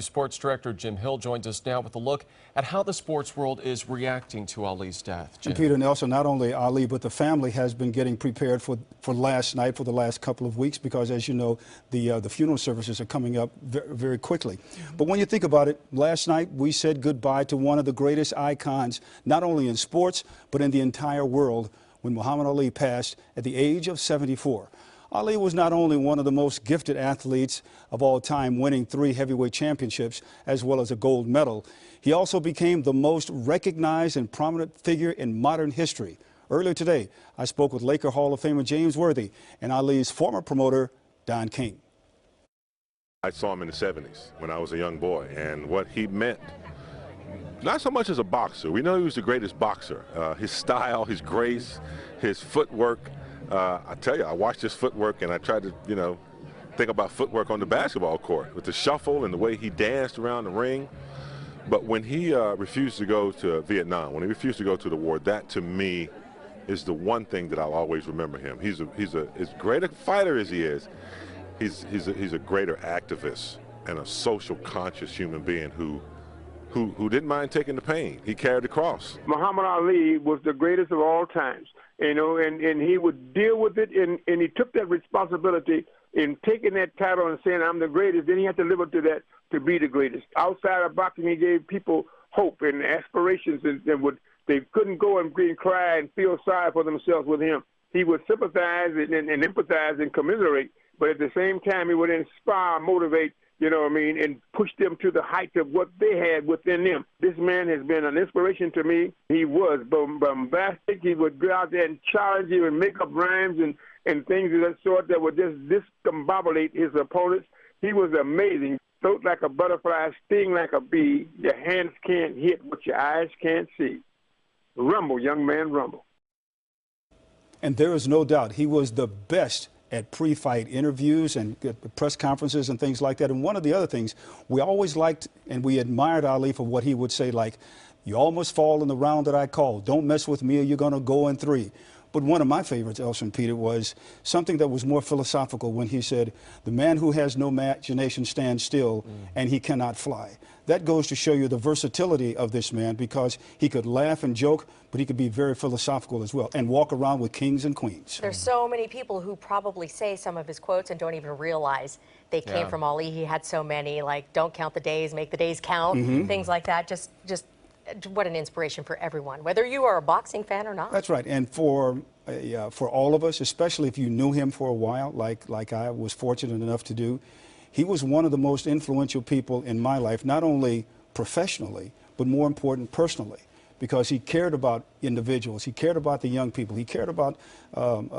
Sports director Jim Hill joins us now with a look at how the sports world is reacting to Ali's death. Jim. And Peter Nelson, not only Ali, but the family has been getting prepared for last night, for the last couple of weeks, because as you know, the funeral services are coming up very quickly. But when you think about it, last night we said goodbye to one of the greatest icons, not only in sports, but in the entire world, when Muhammad Ali passed at the age of 74. Ali was not only one of the most gifted athletes of all time, winning 3 heavyweight championships as well as a gold medal. He also became the most recognized and prominent figure in modern history. Earlier today, I spoke with Laker Hall of Famer James Worthy and Ali's former promoter, Don King. I saw him in the 70s when I was a young boy, and what he meant, not so much as a boxer. We know he was the greatest boxer. His style, his grace, his footwork. I tell you, I watched his footwork and I tried to, think about footwork on the basketball court with the shuffle and the way he danced around the ring. But when he refused to go to Vietnam, when he refused to go to the war, that to me is the one thing that I'll always remember him. He's as great a fighter as he is, he's a greater activist and a social conscious human being who didn't mind taking the pain. He carried the cross. Muhammad Ali was the greatest of all times, and he would deal with it, and he took that responsibility in taking that title and saying, I'm the greatest. Then he had to live up to that to be the greatest. Outside of boxing, he gave people hope and aspirations, and they couldn't go and cry and feel sorry for themselves with him. He would sympathize and empathize and commiserate, but at the same time, he would inspire, motivate, and push them to the heights of what they had within them. This man has been an inspiration to me. He was bombastic. He would go out there and challenge you and make up rhymes and things of that sort that would just discombobulate his opponents. He was amazing. Float like a butterfly, sting like a bee. Your hands can't hit what your eyes can't see. Rumble, young man, rumble. And there is no doubt he was the best at pre-fight interviews and press conferences and things like that. And one of the other things, we always liked and we admired Ali for what he would say, like, you almost fall in the round that I called. Don't mess with me or you're going to go in 3. But one of my favorites, Elson Peter, was something that was more philosophical when he said, the man who has no imagination stands still and he cannot fly. That goes to show you the versatility of this man, because he could laugh and joke, but he could be very philosophical as well and walk around with kings and queens. There's so many people who probably say some of his quotes and don't even realize they came from Ali. He had so many, like, don't count the days, make the days count, things like that. Just what an inspiration for everyone, whether you are a boxing fan or not. That's right. And for all of us, especially if you knew him for a while, like I was fortunate enough to do, he was one of the most influential people in my life, not only professionally, but more important, personally, because he cared about individuals. He cared about the young people. He cared about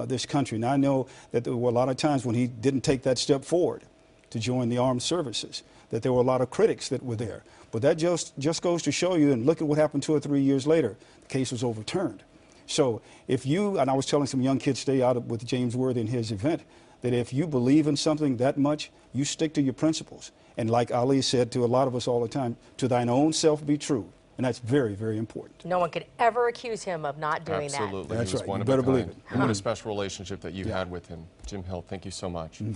this country. And I know that there were a lot of times when he didn't take that step forward to join the armed services, that there were a lot of critics that were there. But that just goes to show you, and look at what happened 2 or 3 years later. The case was overturned. So if you, and I was telling some young kids today out with James Worthy in his event, that if you believe in something that much, you stick to your principles. And like Ali said to a lot of us all the time, to thine own self be true. And that's very, very important. No one could ever accuse him of not doing that. Absolutely. That's He was right. one You of better a kind. believe it. And what a special relationship that you had with him. Jim Hill, thank you so much.